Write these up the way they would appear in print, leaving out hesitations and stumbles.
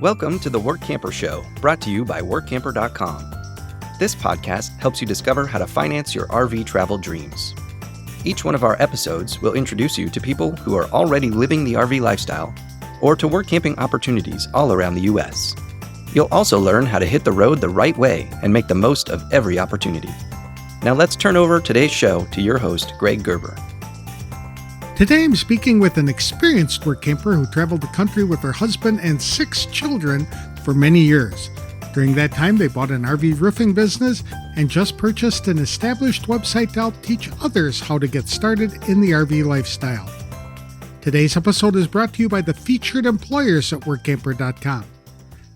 Welcome to the Workamper Show, brought to you by Workamper.com. This podcast helps you discover how to finance your RV travel dreams. Each one of our episodes will introduce you to people who are already living the RV lifestyle or to work camping opportunities all around the U.S. You'll also learn how to hit the road the right way and make the most of every opportunity. Now let's turn over today's show to your host, Greg Gerber. Today I'm speaking with an experienced workamper who traveled the country with her husband and 6 children for many years. During that time, they bought an RV roofing business and just purchased an established website to help teach others how to get started in the RV lifestyle. Today's episode is brought to you by the featured employers at Workamper.com.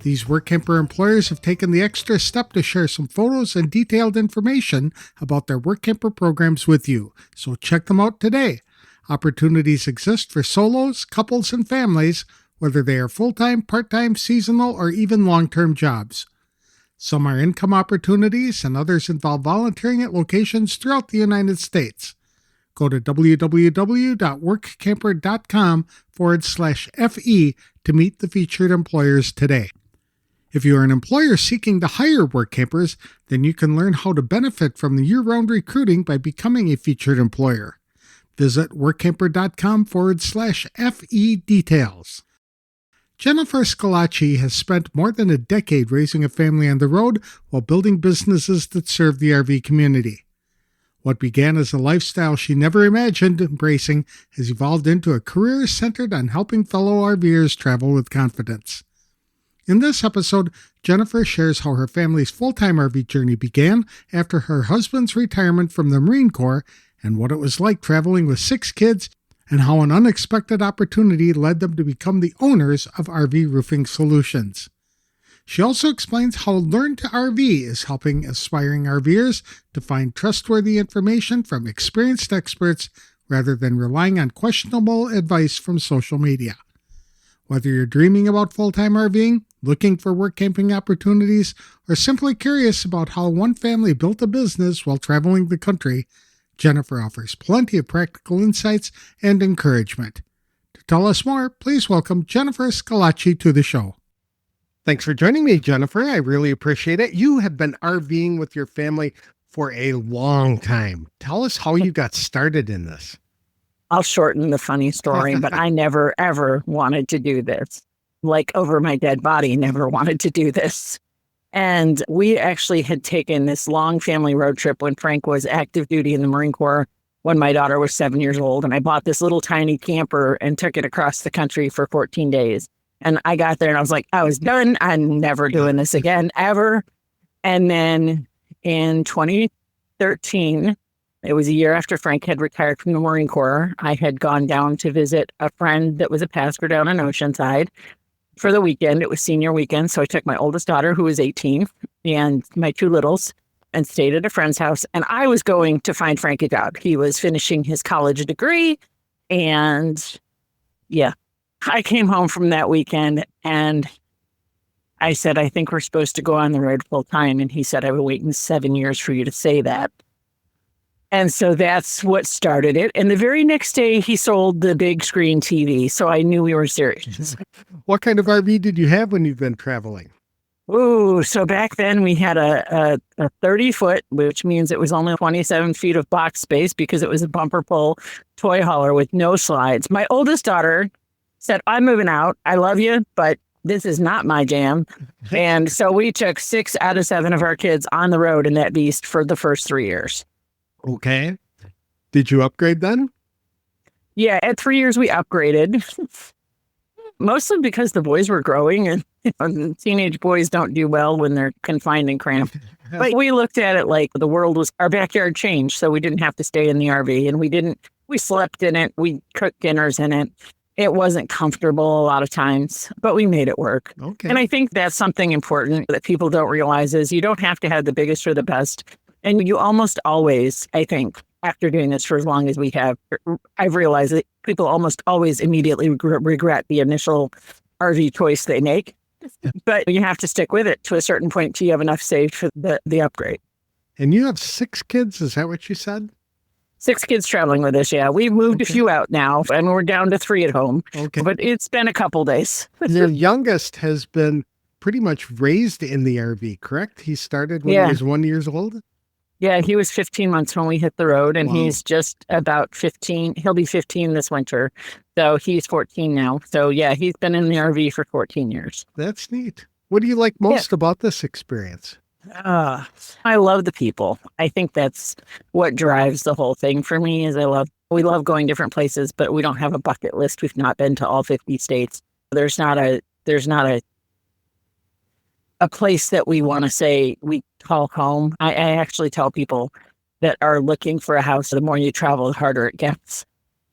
These Workamper employers have taken the extra step to share some photos and detailed information about their Workamper programs with you, so check them out today. Opportunities exist for solos, couples, and families, whether they are full-time, part-time, seasonal, or even long-term jobs. Some are income opportunities, and others involve volunteering at locations throughout the United States. Go to www.workamper.com/FE to meet the featured employers today. If you are an employer seeking to hire workampers, then you can learn how to benefit from the year-round recruiting by becoming a featured employer. Visit workamper.com/FE details. Jennifer Schillaci has spent more than a decade raising a family on the road while building businesses that serve the RV community. What began as a lifestyle she never imagined embracing has evolved into a career centered on helping fellow RVers travel with confidence. In this episode, Jennifer shares how her family's full-time RV journey began after her husband's retirement from the Marine Corps and what it was like traveling with 6 kids, and how an unexpected opportunity led them to become the owners of RV Roofing Solutions. She also explains how Learn to RV is helping aspiring RVers to find trustworthy information from experienced experts rather than relying on questionable advice from social media. Whether you're dreaming about full-time RVing, looking for work camping opportunities, or simply curious about how one family built a business while traveling the country, Jennifer offers plenty of practical insights and encouragement. To tell us more, please welcome Jennifer Schillaci to the show. Thanks for joining me, Jennifer. I really appreciate it. You have been RVing with your family for a long time. Tell us how you got started in this. I'll shorten the funny story, but I never, ever wanted to do this. Like over my dead body, never wanted to do this. And we actually had taken this long family road trip when Frank was active duty in the Marine Corps when my daughter was 7 years old. And I bought this little tiny camper and took it across the country for 14 days. And I got there and I was like, I was done. I'm never doing this again, ever. And then in 2013, it was a year after Frank had retired from the Marine Corps, I had gone down to visit a friend that was a pastor down in Oceanside for the weekend. It was senior weekend. So I took my oldest daughter, who was 18, and my 2 littles, and stayed at a friend's house. And I was going to find Frank a job. He was finishing his college degree. And yeah, I came home from that weekend and I said, I think we're supposed to go on the road full time. And he said, I've been waiting 7 years for you to say that. And so that's what started it. And the very next day, he sold the big screen TV. So I knew we were serious. What kind of RV did you have when you've been traveling? Ooh, so back then we had a 30-foot, which means it was only 27 feet of box space because it was a bumper pull toy hauler with no slides. My oldest daughter said, I'm moving out. I love you, but this is not my jam. And so we took 6 out of 7 of our kids on the road in that beast for the first 3 years. Okay. Did you upgrade then? Yeah, at 3 years we upgraded. Mostly because the boys were growing and teenage boys don't do well when they're confined and cramped. But we looked at it like the world was, our backyard changed, so we didn't have to stay in the RV. And we slept in it. We cooked dinners in it. It wasn't comfortable a lot of times, but we made it work. Okay. And I think that's something important that people don't realize is you don't have to have the biggest or the best. And you almost always, I think, after doing this for as long as we have, I've realized that people almost always immediately regret the initial RV choice they make. But you have to stick with it to a certain point till you have enough saved for the upgrade. And you have 6 kids, is that what you said? 6 kids traveling with us, yeah. We've moved a few out now, and we're down to 3 at home. Okay. But it's been a couple days. Your youngest has been pretty much raised in the RV, correct? He started when he was 1 year old? Yeah, he was 15 months when we hit the road, and Wow. he's just about 15. He'll be 15 this winter. So he's 14 now. So yeah, he's been in the RV for 14 years. That's neat. What do you like most about this experience? I love the people. I think that's what drives the whole thing for me is we love going different places, but we don't have a bucket list. We've not been to all 50 states. There's not a place that we want to say we call home. I actually tell people that are looking for a house, the more you travel, the harder it gets.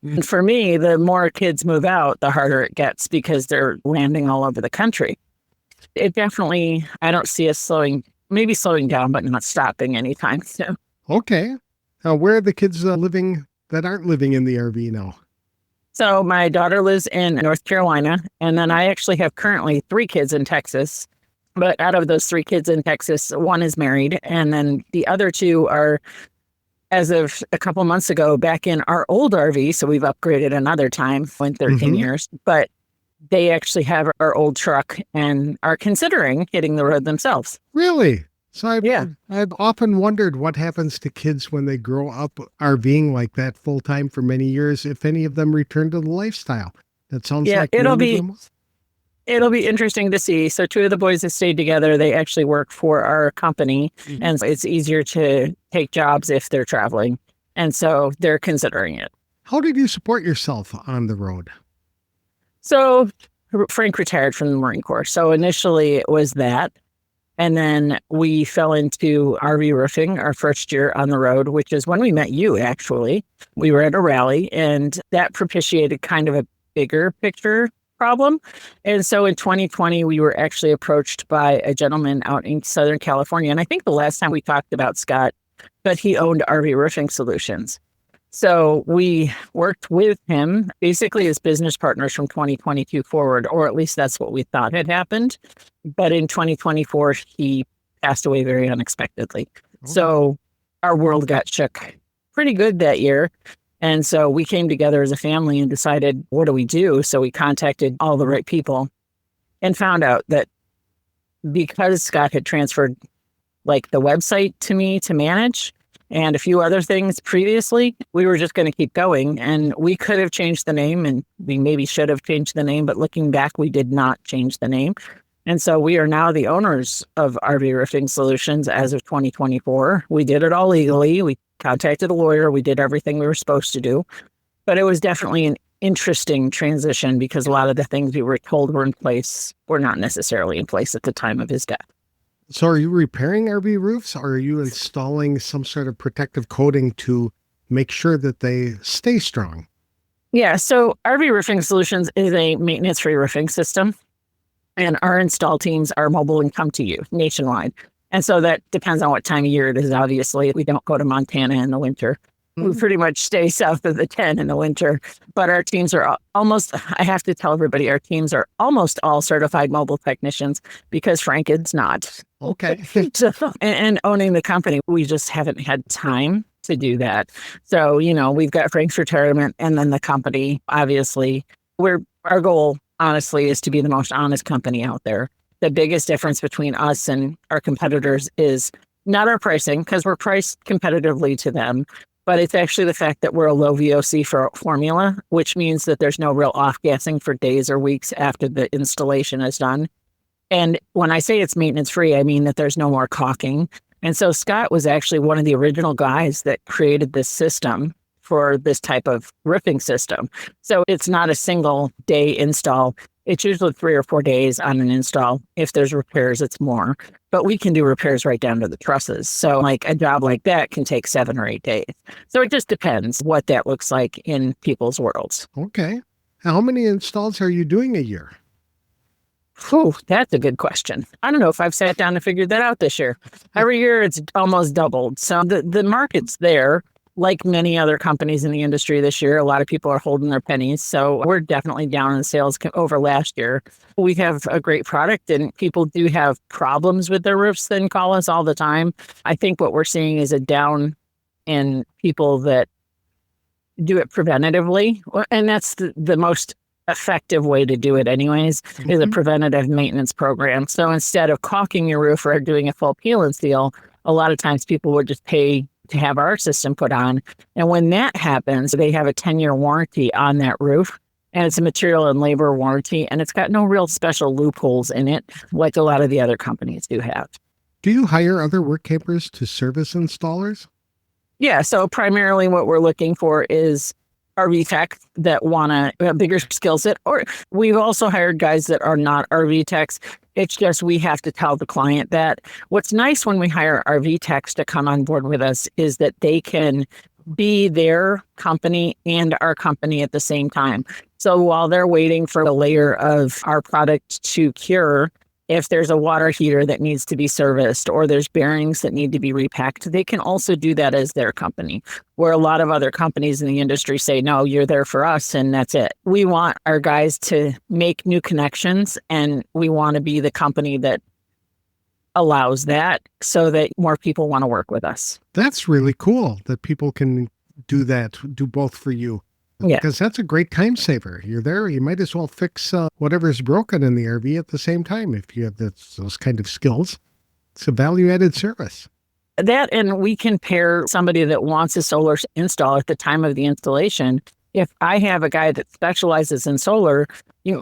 And for me, the more kids move out, the harder it gets because they're landing all over the country. It definitely, I don't see us slowing down, but not stopping anytime soon. Okay. Now, where are the kids living that aren't living in the RV now? So my daughter lives in North Carolina, and then I actually have currently 3 kids in Texas. But out of those 3 kids in Texas, 1 is married, and then the other 2 are, as of a couple months ago, back in our old RV. So we've upgraded another time in 13 years, but they actually have our old truck and are considering hitting the road themselves. Really? So I've often wondered what happens to kids when they grow up RVing like that full time for many years, if any of them return to the lifestyle. That sounds like it'll be interesting to see. So 2 of the boys have stayed together. They actually work for our company, and so it's easier to take jobs if they're traveling. And so they're considering it. How did you support yourself on the road? So Frank retired from the Marine Corps. So initially it was that. And then we fell into RV roofing our first year on the road, which is when we met you, actually. We were at a rally, and that propitiated kind of a bigger picture problem. And so in 2020, we were actually approached by a gentleman out in Southern California. And I think the last time we talked about Scott, but he owned RV Roofing Solutions. So we worked with him basically as business partners from 2022 forward, or at least that's what we thought had happened. But in 2024, he passed away very unexpectedly. So our world got shook pretty good that year. And so we came together as a family and decided, what do we do? So we contacted all the right people and found out that because Scott had transferred like the website to me to manage and a few other things previously, we were just going to keep going. And we could have changed the name, and we maybe should have changed the name, but looking back, we did not change the name. And so we are now the owners of RV Roofing Solutions as of 2024. We did it all legally. We contacted a lawyer. We did everything we were supposed to do. But it was definitely an interesting transition because a lot of the things we were told were in place were not necessarily in place at the time of his death. So are you repairing RV roofs, or are you installing some sort of protective coating to make sure that they stay strong? Yeah, so RV Roofing Solutions is a maintenance-free roofing system, and our install teams are mobile and come to you nationwide. And so that depends on what time of year it is, obviously. We don't go to Montana in the winter. We pretty much stay south of the 10 in the winter. But our teams are almost, I have to tell everybody, our teams are almost all certified mobile technicians because Frank is not. Okay. And owning the company, we just haven't had time to do that. So, we've got Frank's retirement and then the company, obviously. Our goal, honestly, is to be the most honest company out there. The biggest difference between us and our competitors is not our pricing, because we're priced competitively to them, but it's actually the fact that we're a low VOC formula, which means that there's no real off-gassing for days or weeks after the installation is done. And when I say it's maintenance-free, I mean that there's no more caulking. And so Scott was actually one of the original guys that created this system for this type of roofing system. So it's not a single day install. It's usually 3 or 4 days on an install. If there's repairs, it's more. But we can do repairs right down to the trusses. So like a job like that can take 7 or 8 days. So it just depends what that looks like in people's worlds. Okay. How many installs are you doing a year? Oh, that's a good question. I don't know if I've sat down and figured that out this year. Every year it's almost doubled. So the market's there. Like many other companies in the industry this year, a lot of people are holding their pennies. So we're definitely down in sales over last year. We have a great product, and people do have problems with their roofs, then call us all the time. I think what we're seeing is a down in people that do it preventatively. And that's the most effective way to do it anyways, is a preventative maintenance program. So instead of caulking your roof or doing a full peel and seal, a lot of times people would just pay to have our system put on. And when that happens, they have a 10-year warranty on that roof. And it's a material and labor warranty. And it's got no real special loopholes in it like a lot of the other companies do have. Do you hire other work campers to service installers? Yeah. So primarily what we're looking for is RV tech that want a bigger skill set. Or we've also hired guys that are not RV techs. It's just we have to tell the client that. What's nice when we hire RV techs to come on board with us is that they can be their company and our company at the same time. So while they're waiting for a layer of our product to cure, if there's a water heater that needs to be serviced or there's bearings that need to be repacked, they can also do that as their company. Where a lot of other companies in the industry say, no, you're there for us and that's it. We want our guys to make new connections, and we want to be the company that allows that so that more people want to work with us. That's really cool that people can do that, do both for you. Yeah. Because that's a great time saver. You're there, you might as well fix whatever's broken in the RV at the same time if you have those kind of skills. It's a value-added service. That, and we can pair somebody that wants a solar install at the time of the installation. If I have a guy that specializes in solar,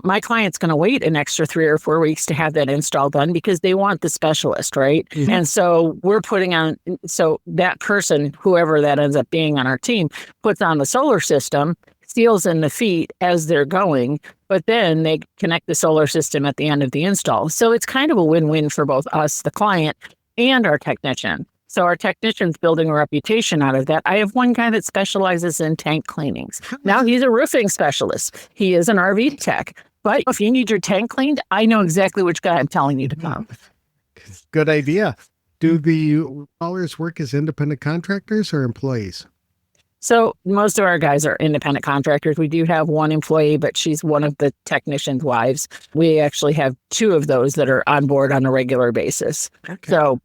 my client's going to wait an extra 3 or 4 weeks to have that install done because they want the specialist, right? Mm-hmm. And so we're putting on, so that person, whoever that ends up being on our team, puts on the solar system, seals in the feet as they're going, but then they connect the solar system at the end of the install. So it's kind of a win-win for both us, the client, and our technician. So our technician's building a reputation out of that. I have one guy that specializes in tank cleanings. Now he's a roofing specialist. He is an RV tech. But if you need your tank cleaned, I know exactly which guy I'm telling you to come. Good idea. Do the installers work as independent contractors or employees? So most of our guys are independent contractors. We do have one employee, but she's one of the technician's wives. We actually have 2 of those that are on board on a regular basis. Okay. So,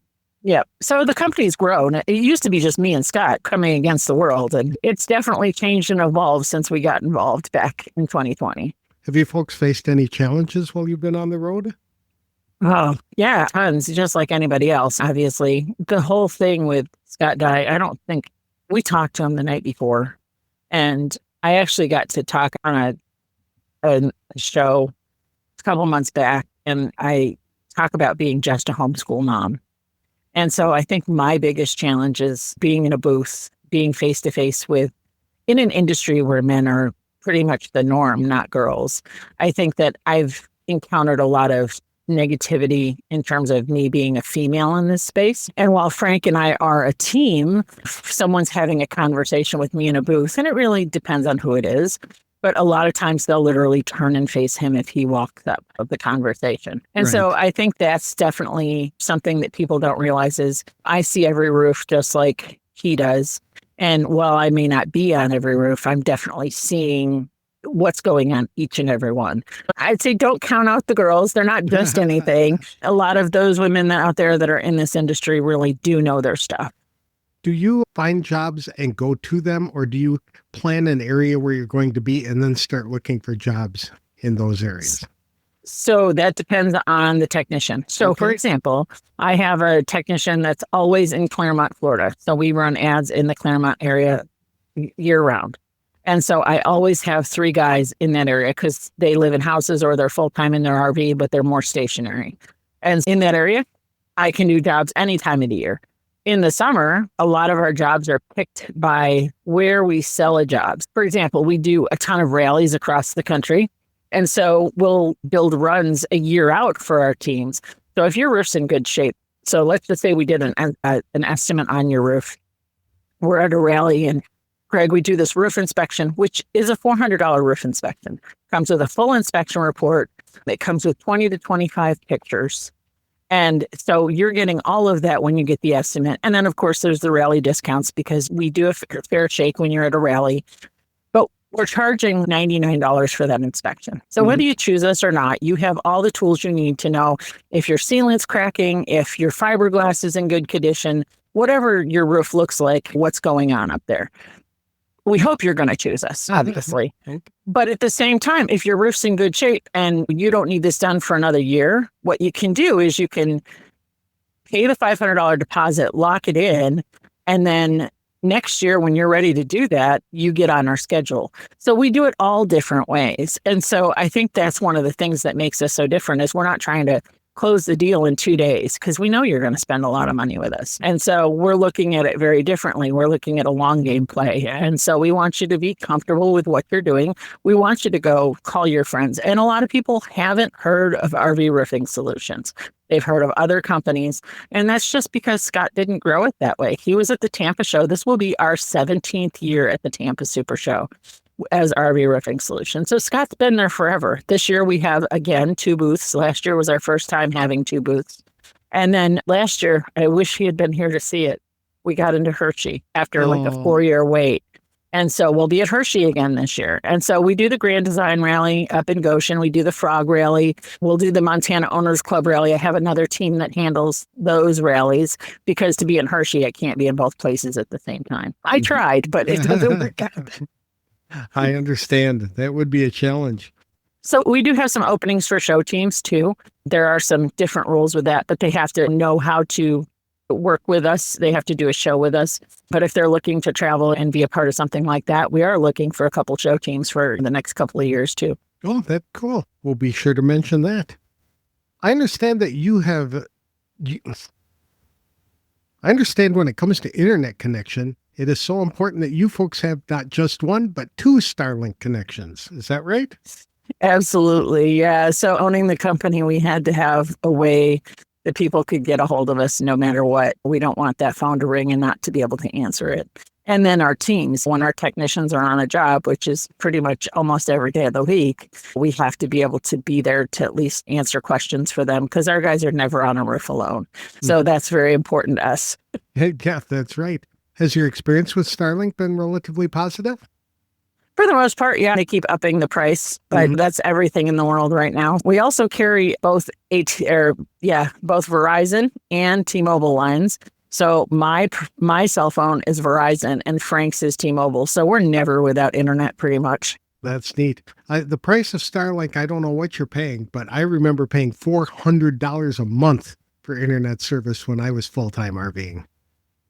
yeah. So the company's grown. It used to be just me and Scott coming against the world, and it's definitely changed and evolved since we got involved back in 2020. Have you folks faced any challenges while you've been on the road? Oh, yeah, tons, just like anybody else, obviously. The whole thing with Scott Dye, I don't think we talked to him the night before, and I actually got to talk on a show a couple months back, and I talk about being just a homeschool mom. And so I think my biggest challenge is being in a booth, being face-to-face with, in an industry where men are pretty much the norm, not girls. I think that I've encountered a lot of negativity in terms of me being a female in this space. And while Frank and I are a team, if someone's having a conversation with me in a booth, and it really depends on who it is, but a lot of times they'll literally turn and face him if he walks up of the conversation. And so I think that's definitely something that people don't realize is I see every roof just like he does. And while I may not be on every roof, I'm definitely seeing what's going on each and every one. I'd say don't count out the girls. They're not just anything. A lot of those women out there that are in this industry really do know their stuff. Do you find jobs and go to them, or do you plan an area where you're going to be and then start looking for jobs in those areas? So that depends on the technician. So for example, I have a technician that's always in Claremont, Florida. So we run ads in the Claremont area year round. And so I always have 3 guys in that area because they live in houses or they're full-time in their RV, but they're more stationary. And in that area, I can do jobs any time of the year. In the summer, a lot of our jobs are picked by where we sell a job. For example, we do a ton of rallies across the country. And so we'll build runs a year out for our teams. So if your roof's in good shape, so let's just say we did an estimate on your roof. We're at a rally and Greg, we do this roof inspection, which is a $400 roof inspection. Comes with a full inspection report. It comes with 20 to 25 pictures. And so you're getting all of that when you get the estimate. And then, of course, there's the rally discounts because we do a fair shake when you're at a rally. But we're charging $99 for that inspection. So whether you choose us or not, you have all the tools you need to know if your sealant's cracking, if your fiberglass is in good condition, whatever your roof looks like, what's going on up there. We hope you're going to choose us, obviously. But at the same time, if your roof's in good shape and you don't need this done for another year, what you can do is you can pay the $500 deposit, lock it in, and then next year when you're ready to do that, you get on our schedule. So we do it all different ways. And so I think that's one of the things that makes us so different is we're not trying to close the deal in 2 days because we know you're going to spend a lot of money with us. And so we're looking at it very differently. We're looking at a long game play. And so we want you to be comfortable with what you're doing. We want you to go call your friends. And a lot of people haven't heard of RV roofing solutions. They've heard of other companies. And that's just because Scott didn't grow it that way. He was at the Tampa show. This will be our 17th year at the Tampa Super Show as RV roofing solution. So Scott's been there forever. This year we have, again, 2 booths. Last year was our first time having 2 booths. And then last year, I wish he had been here to see it. We got into Hershey after like a 4-year wait. And so we'll be at Hershey again this year. And so we do the Grand Design Rally up in Goshen. We do the Frog Rally. We'll do the Montana Owners Club Rally. I have another team that handles those rallies because to be in Hershey, I can't be in both places at the same time. I tried, but it doesn't work out. I understand. That would be a challenge. So we do have some openings for show teams too. There are some different rules with that, but they have to know how to work with us. They have to do a show with us. But if they're looking to travel and be a part of something like that, we are looking for a couple show teams for the next couple of years too. Oh, that's cool. We'll be sure to mention that. I understand that I understand when it comes to internet connection, it is so important that you folks have not just 1, but 2 Starlink connections. Is that right? Absolutely. Yeah. So owning the company, we had to have a way that people could get a hold of us no matter what. We don't want that phone to ring and not to be able to answer it. And then our teams, when our technicians are on a job, which is pretty much almost every day of the week, we have to be able to be there to at least answer questions for them because our guys are never on a roof alone. So that's very important to us. Hey, yeah, that's right. Has your experience with Starlink been relatively positive? For the most part, yeah, they keep upping the price, but that's everything in the world right now. We also carry both Verizon and T-Mobile lines. So my cell phone is Verizon and Frank's is T-Mobile. So we're never without internet pretty much. That's neat. The price of Starlink, I don't know what you're paying, but I remember paying $400 a month for internet service when I was full-time RVing.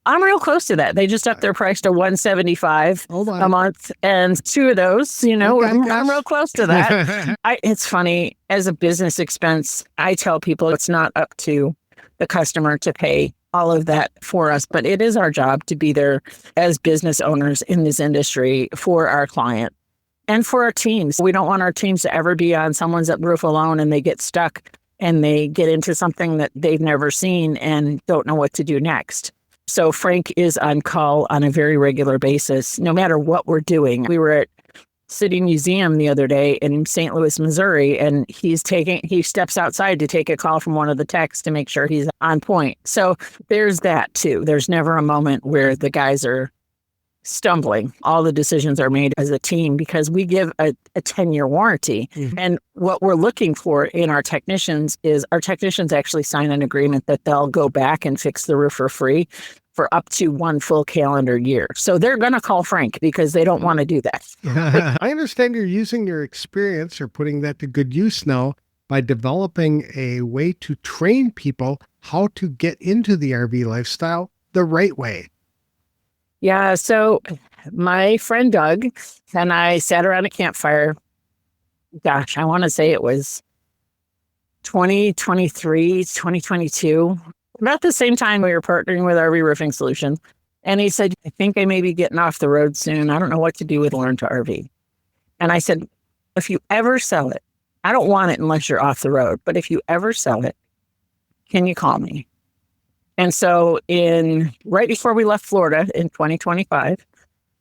I'm real close to that. They just upped their price to $175 a month. And 2 of those, I'm real close to that. It's funny, as a business expense, I tell people it's not up to the customer to pay all of that for us, but it is our job to be there as business owners in this industry for our client and for our teams. We don't want our teams to ever be on someone's roof alone and they get stuck and they get into something that they've never seen and don't know what to do next. So Frank is on call on a very regular basis, no matter what we're doing. We were at City Museum the other day in St. Louis, Missouri, and he steps outside to take a call from one of the techs to make sure he's on point. So there's that too. There's never a moment where the guys are stumbling. All the decisions are made as a team because we give a 10-year warranty. And what we're looking for in our technicians is our technicians actually sign an agreement that they'll go back and fix the roof for free for up to 1 full calendar year. So they're going to call Frank because they don't want to do that. I understand you're using your experience or putting that to good use now by developing a way to train people how to get into the RV lifestyle the right way. Yeah, so my friend Doug and I sat around a campfire. Gosh, I want to say it was 2023, 2022. About the same time we were partnering with RV Roofing Solutions. And he said, I think I may be getting off the road soon. I don't know what to do with Learn to RV. And I said, if you ever sell it, I don't want it unless you're off the road. But if you ever sell it, can you call me? And so right before we left Florida in 2025,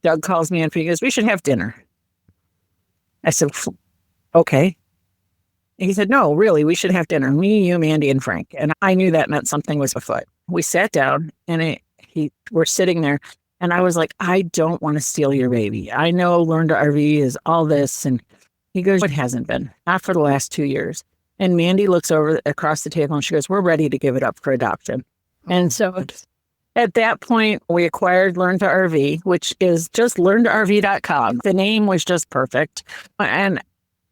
Doug calls me and he goes, we should have dinner. I said, okay. He said, no, really, we should have dinner. Me, you, Mandy, and Frank. And I knew that meant something was afoot. We sat down and we're sitting there. And I was like, I don't want to steal your baby. I know Learn to RV is all this. And he goes, it hasn't been, not for the last 2 years. And Mandy looks over across the table and she goes, we're ready to give it up for adoption. And so At that point, we acquired Learn to RV, which is just learntorv.com. The name was just perfect. And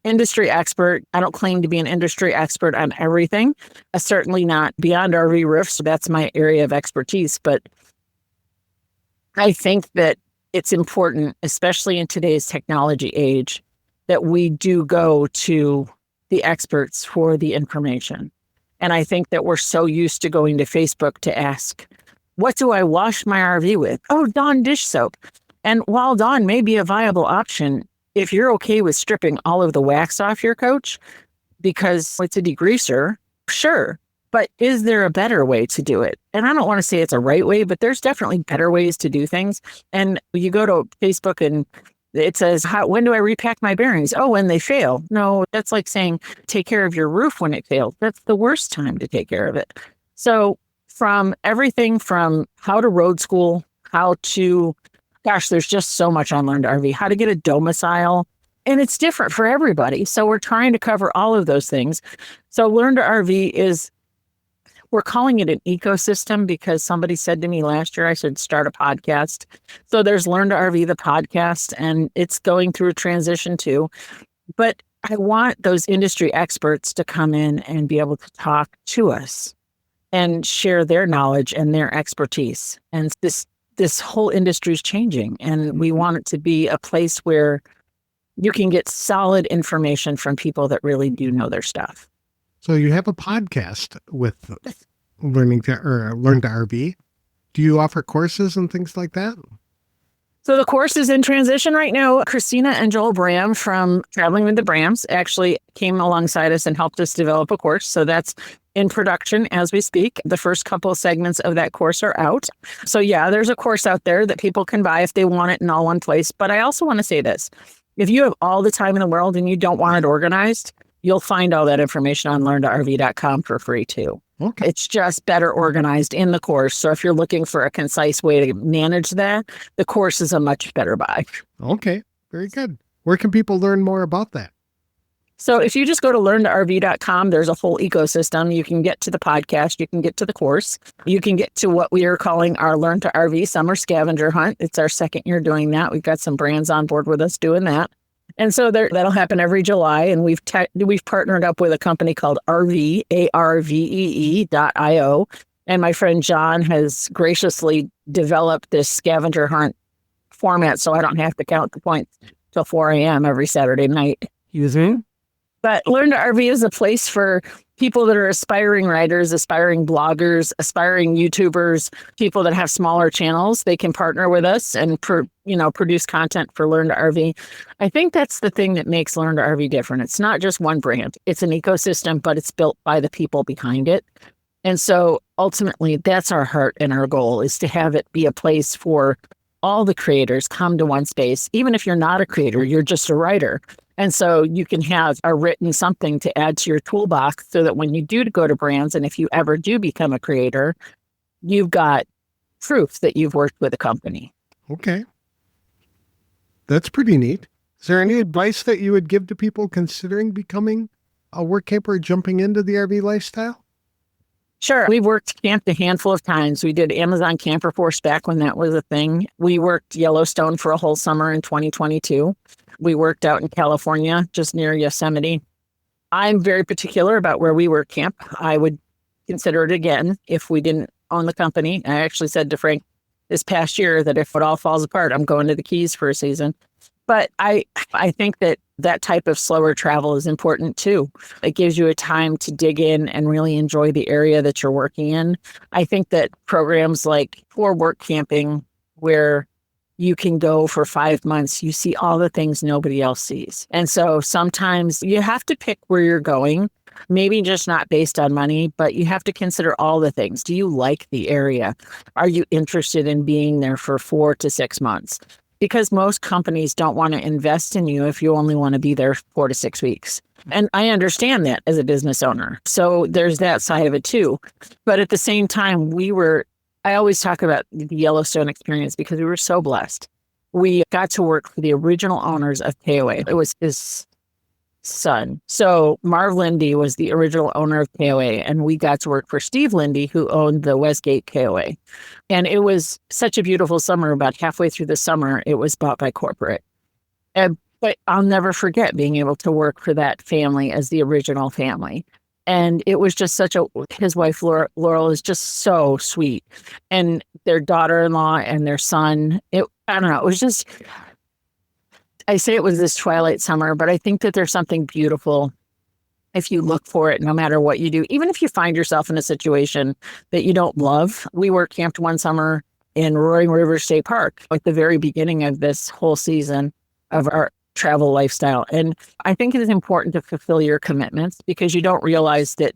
industry expert. I don't claim to be an industry expert on everything. Certainly not beyond RV roofs. That's my area of expertise. But I think that it's important, especially in today's technology age, that we do go to the experts for the information. And I think that we're so used to going to Facebook to ask, what do I wash my RV with? Oh, Dawn dish soap. And while Dawn may be a viable option, if you're okay with stripping all of the wax off your coach because it's a degreaser, sure. But is there a better way to do it? And I don't want to say it's a right way, but there's definitely better ways to do things. And you go to Facebook and it says, when do I repack my bearings? Oh, when they fail. No, that's like saying take care of your roof when it fails. That's the worst time to take care of it. So from everything from how to road school, how to, gosh, there's just so much on Learn to RV, how to get a domicile. And it's different for everybody. So we're trying to cover all of those things. So Learn to RV we're calling it an ecosystem because somebody said to me last year I should start a podcast. So there's Learn to RV, the podcast, and it's going through a transition too. But I want those industry experts to come in and be able to talk to us and share their knowledge and their expertise. And this whole industry is changing, and we want it to be a place where you can get solid information from people that really do know their stuff. So you have a podcast with Learn to RV. Do you offer courses and things like that? So the course is in transition right now. Christina and Joel Bram from Traveling with the Brams actually came alongside us and helped us develop a course. So that's in production as we speak. The first couple of segments of that course are out. So yeah, there's a course out there that people can buy if they want it in all one place. But I also want to say this. If you have all the time in the world and you don't want it organized, you'll find all that information on learntorv.com for free too. Okay. It's just better organized in the course. So if you're looking for a concise way to manage that, the course is a much better buy. Okay, very good. Where can people learn more about that? So if you just go to learntorv.com, there's a whole ecosystem. You can get to the podcast. You can get to the course. You can get to what we are calling our Learn to RV Summer Scavenger Hunt. It's our second year doing that. We've got some brands on board with us doing that. And so that'll happen every July. And we've partnered up with a company called RV, ARVEE.io. And my friend John has graciously developed this scavenger hunt format so I don't have to count the points till 4 a.m. every Saturday night. But Learn to RV is a place for people that are aspiring writers, aspiring bloggers, aspiring YouTubers, people that have smaller channels. They can partner with us and produce content for Learn to RV. I think that's the thing that makes Learn to RV different. It's not just one brand. It's an ecosystem, but it's built by the people behind it. And so ultimately, that's our heart and our goal is to have it be a place for all the creators come to one space. Even if you're not a creator, you're just a writer. And so you can have a written something to add to your toolbox so that when you do go to brands, and if you ever do become a creator, you've got proof that you've worked with a company. Okay. That's pretty neat. Is there any advice that you would give to people considering becoming a work camper, jumping into the RV lifestyle? Sure. We've camped a handful of times. We did Amazon Camper Force back when that was a thing. We worked Yellowstone for a whole summer in 2022. We worked out in California, just near Yosemite. I'm very particular about where we work camp. I would consider it again if we didn't own the company. I actually said to Frank this past year that if it all falls apart, I'm going to the Keys for a season. But I think that type of slower travel is important too. It gives you a time to dig in and really enjoy the area that you're working in. I think that programs like for work camping, where you can go for 5 months, you see all the things nobody else sees. And so sometimes you have to pick where you're going, maybe just not based on money, but you have to consider all the things. Do you like the area? Are you interested in being there for 4 to 6 months? Because most companies don't want to invest in you if you only want to be there 4 to 6 weeks. And I understand that as a business owner. So there's that side of it too. But at the same time, I always talk about the Yellowstone experience because we were so blessed. We got to work for the original owners of KOA. It was his son. So Marv Lindy was the original owner of KOA, and we got to work for Steve Lindy, who owned the Westgate KOA. And it was such a beautiful summer. About halfway through the summer, it was bought by corporate. But I'll never forget being able to work for that family as the original family. And it was just his wife, Laurel, is just so sweet. And their daughter-in-law and their son, I don't know, it was just, I say it was this twilight summer, but I think that there's something beautiful if you look for it, no matter what you do. Even if you find yourself in a situation that you don't love. We were camped one summer in Roaring River State Park at the very beginning of this whole season of our travel lifestyle. And I think it is important to fulfill your commitments because you don't realize that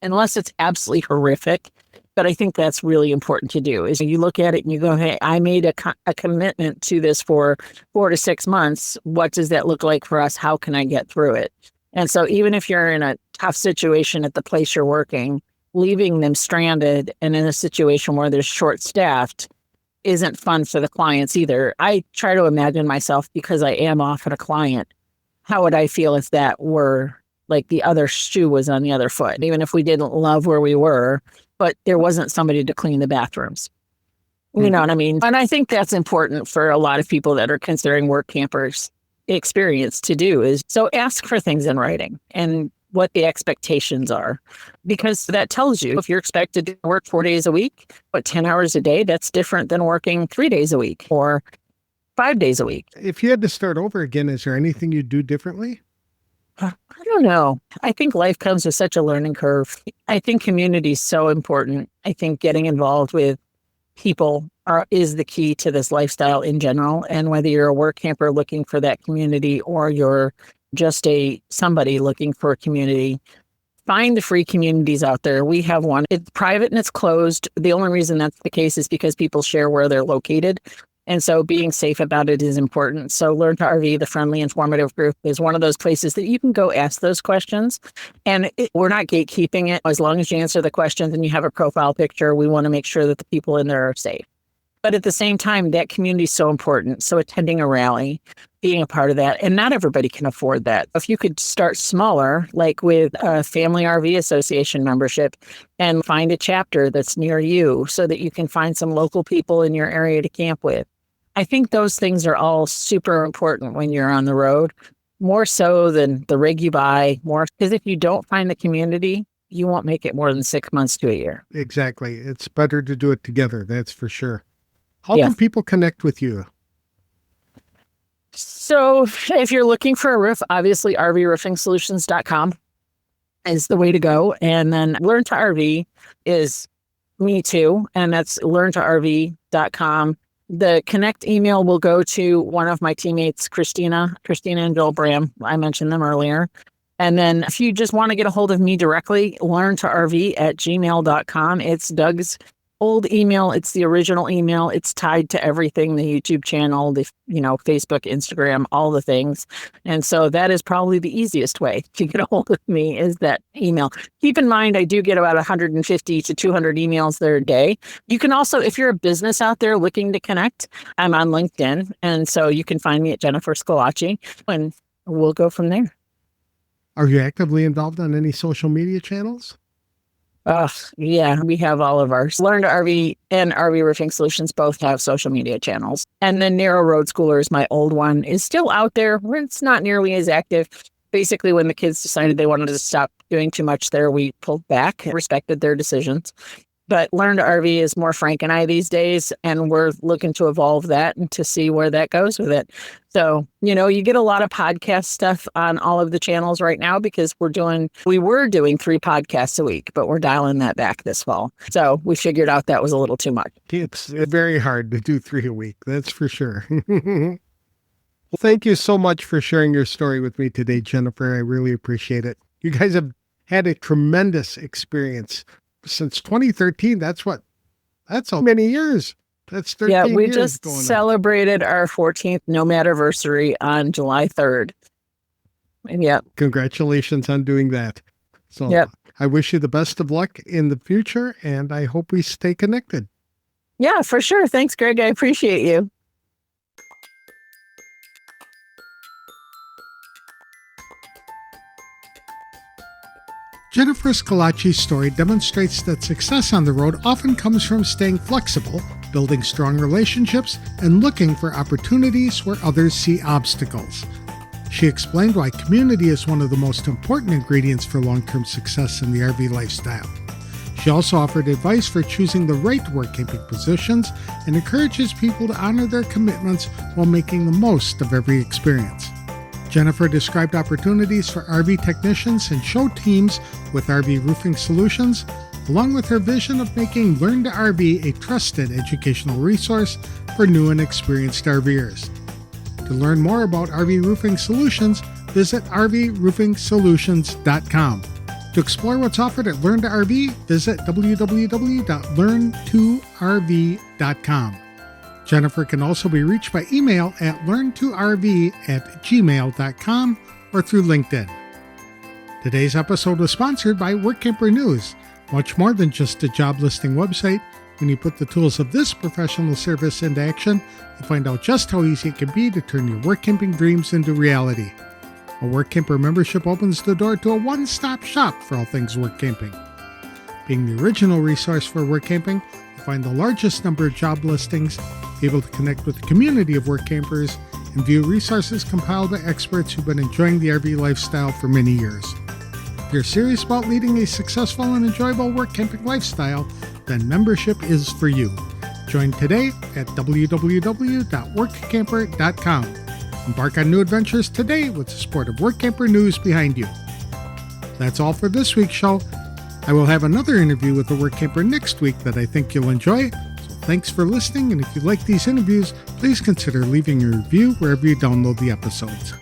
unless it's absolutely horrific. But I think that's really important to do is you look at it and you go, hey, I made a commitment to this for 4 to 6 months. What does that look like for us? How can I get through it? And so even if you're in a tough situation at the place you're working, leaving them stranded and in a situation where they're short-staffed isn't fun for the clients either. I try to imagine myself, because I am often a client, how would I feel if that were like the other shoe was on the other foot, even if we didn't love where we were, but there wasn't somebody to clean the bathrooms. You know what I mean? And I think that's important for a lot of people that are considering work campers experience to do is so ask for things in writing and what the expectations are, because that tells you if you're expected to work 4 days a week, but 10 hours a day, that's different than working 3 days a week or 5 days a week. If you had to start over again, is there anything you'd do differently? I don't know. I think life comes with such a learning curve. I think community is so important. I think getting involved with people is the key to this lifestyle in general. And whether you're a work camper looking for that community or you're just somebody looking for a community, find the free communities out there. We have one. It's private and it's closed. The only reason that's the case is because people share where they're located. And so being safe about it is important. So Learn to RV, the friendly, informative group, is one of those places that you can go ask those questions. And we're not gatekeeping it. As long as you answer the questions and you have a profile picture, we want to make sure that the people in there are safe. But at the same time, that community is so important. So attending a rally, being a part of that, and not everybody can afford that. If you could start smaller, like with a Family RV Association membership, and find a chapter that's near you so that you can find some local people in your area to camp with. I think those things are all super important when you're on the road, more so than the rig you buy, because if you don't find the community, you won't make it more than 6 months to a year. Exactly. It's better to do it together. That's for sure. How can people connect with you? So if you're looking for a roof, obviously RVRoofingSolutions.com is the way to go. And then Learn to RV is me too. And that's LearnToRV.com. The connect email will go to one of my teammates, Christina and Joel Bram. I mentioned them earlier. And then if you just want to get a hold of me directly, learntorv@gmail.com. It's Doug's old email. It's the original email. It's tied to everything, the YouTube channel, Facebook, Instagram, all the things. And so that is probably the easiest way to get a hold of me is that email. Keep in mind, I do get about 150 to 200 emails there a day. You can also, if you're a business out there looking to connect, I'm on LinkedIn. And so you can find me at Jennifer Schillaci and we'll go from there. Are you actively involved on any social media channels? Yeah, we have all of ours. Learn to RV and RV Roofing Solutions both have social media channels. And then Narrow Road Schoolers, my old one, is still out there where it's not nearly as active. Basically, when the kids decided they wanted to stop doing too much there, we pulled back and respected their decisions. But Learn to RV is more Frank and I these days, and we're looking to evolve that and to see where that goes with it. So, you get a lot of podcast stuff on all of the channels right now because we were doing 3 podcasts a week, but we're dialing that back this fall. So we figured out that was a little too much. It's very hard to do 3 a week. That's for sure. Well, thank you so much for sharing your story with me today, Jennifer. I really appreciate it. You guys have had a tremendous experience. Since 2013, that's so many years. That's 13 years. Yeah, we just celebrated our 14th Nomadiversary on July 3rd. And congratulations on doing that. So I wish you the best of luck in the future, and I hope we stay connected. Yeah, for sure. Thanks, Greg. I appreciate you. Jennifer Schillaci's story demonstrates that success on the road often comes from staying flexible, building strong relationships, and looking for opportunities where others see obstacles. She explained why community is one of the most important ingredients for long-term success in the RV lifestyle. She also offered advice for choosing the right work camping positions and encourages people to honor their commitments while making the most of every experience. Jennifer described opportunities for RV technicians and show teams with RV roofing solutions, along with her vision of making Learn to RV a trusted educational resource for new and experienced RVers. To learn more about RV roofing solutions, visit rvroofingsolutions.com. To explore what's offered at Learn to RV, visit www.learn2rv.com. Jennifer can also be reached by email at learn2rv@gmail.com or through LinkedIn. Today's episode was sponsored by Workamper News. Much more than just a job listing website. When you put the tools of this professional service into action, you'll find out just how easy it can be to turn your work camping dreams into reality. A Workamper membership opens the door to a one-stop shop for all things work camping. Being the original resource for work camping, you'll find the largest number of job listings, be able to connect with a community of work campers, and view resources compiled by experts who've been enjoying the RV lifestyle for many years. If you're serious about leading a successful and enjoyable work camping lifestyle, then membership is for you. Join today at www.workamper.com. Embark on new adventures today with the support of Workamper News behind you. That's all for this week's show. I will have another interview with a Workamper next week that I think you'll enjoy. So thanks for listening, and if you like these interviews, please consider leaving a review wherever you download the episodes.